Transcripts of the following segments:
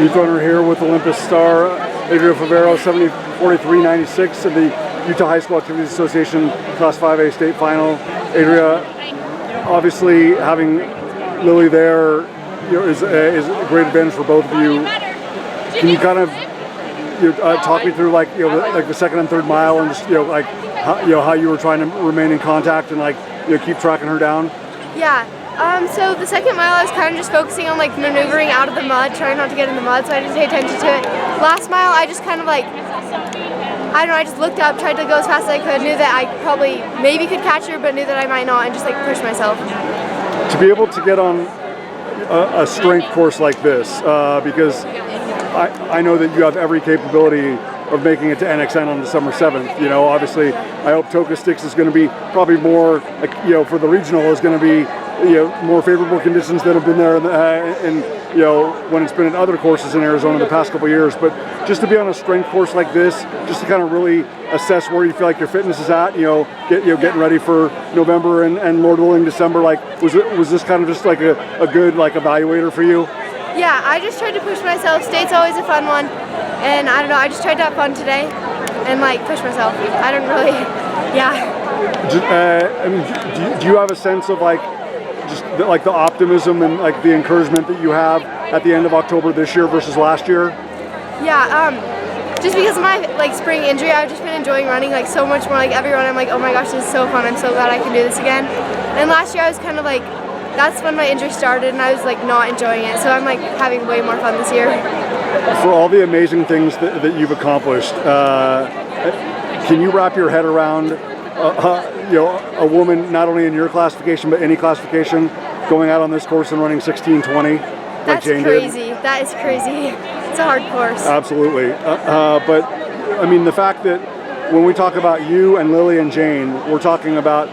Youth runner here with Olympus star Adria Favero, 70:43.96 in the Utah High School Activities Association Class 5A state final. Adria, obviously having Lily there, is a great advantage for both of you. Can you kind of talk me through like the second and third mile and just how you were trying to remain in contact and keep tracking her down? Yeah. So the second mile I was kind of just focusing on maneuvering out of the mud, trying not to get in the mud, so I didn't pay attention to it. Last mile I just kind of I don't know, I just looked up, tried to go as fast as I could, knew that I probably maybe could catch her, but knew that I might not, and just pushed myself. To be able to get on a strength course like this, because I know that you have every capability of making it to NXN on December 7th. Obviously I hope Toka Sticks is going to be probably more, for the regional is going to be more favorable conditions that have been there and when it's been in other courses in Arizona the past couple of years. But just to be on a strength course like this, just to kind of really assess where you feel like your fitness is at, getting ready for November and Lord willing December, was this kind of just a good evaluator for you? Yeah, I just tried to push myself. State's always a fun one, and I don't know, I just tried to have fun today and push myself. I don't really, do you have a sense of just the optimism and the encouragement that you have at the end of October this year versus last year? Yeah, just because of my spring injury, I've just been enjoying running so much more. Every run I'm oh my gosh, this is so fun, I'm so glad I can do this again. And last year I was kind of that's when my injury started and I was not enjoying it, so I'm having way more fun this year. For all the amazing things that you've accomplished, can you wrap your head around a woman not only in your classification but any classification going out on this course and running 16:20 like Jane crazy. did? That is crazy. It's a hard course. Absolutely. But I mean, the fact that when we talk about you and Lily and Jane, we're talking about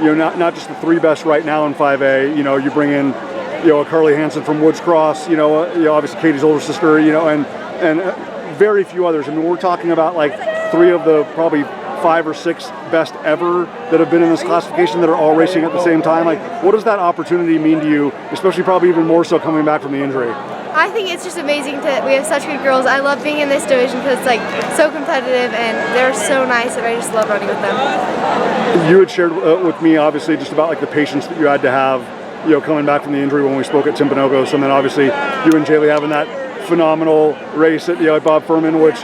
not just the three best right now in 5A. You bring in a Carly Hansen from Woods Cross. Obviously Katie's older sister. And very few others. I mean, we're talking about three of the probably 5 or 6 best ever that have been in this classification that are all racing at the same time. What does that opportunity mean to you, especially probably even more so coming back from the injury? I think it's just amazing that we have such good girls. I love being in this division because it's so competitive and they're so nice, and I just love running with them. You had shared with me obviously just about the patience that you had to have coming back from the injury when we spoke at Timpanogos, and then obviously you and Jaylee having that phenomenal race at Bob Furman, which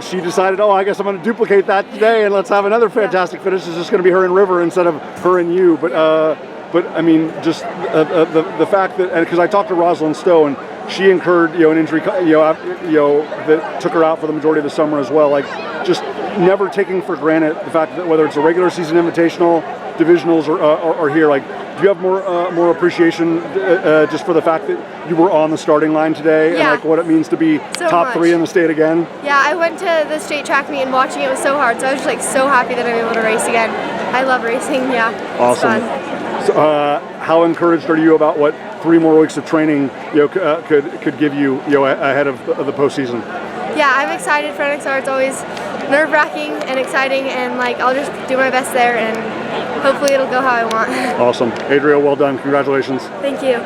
she decided, I guess I'm going to duplicate that today and let's have another fantastic finish. It's just going to be her and River instead of her and you. But I mean, just the fact that, because I talked to Rosalind Stowe and she incurred an injury that took her out for the majority of the summer as well. Just never taking for granted the fact that whether it's a regular season invitational, divisionals, or here, do you have more appreciation just for the fact that you were on the starting line today and what it means to be top 3 in the state again? Yeah, I went to the state track meet and watching it was so hard, so I was just so happy that I'm able to race again. I love racing. Yeah, awesome. It's fun. So, how encouraged are you about what 3 more weeks of training could give you ahead of the postseason? Yeah, I'm excited for NXR. It's always nerve-wracking and exciting, and I'll just do my best there, and hopefully it'll go how I want. Awesome. Adria, well done. Congratulations. Thank you.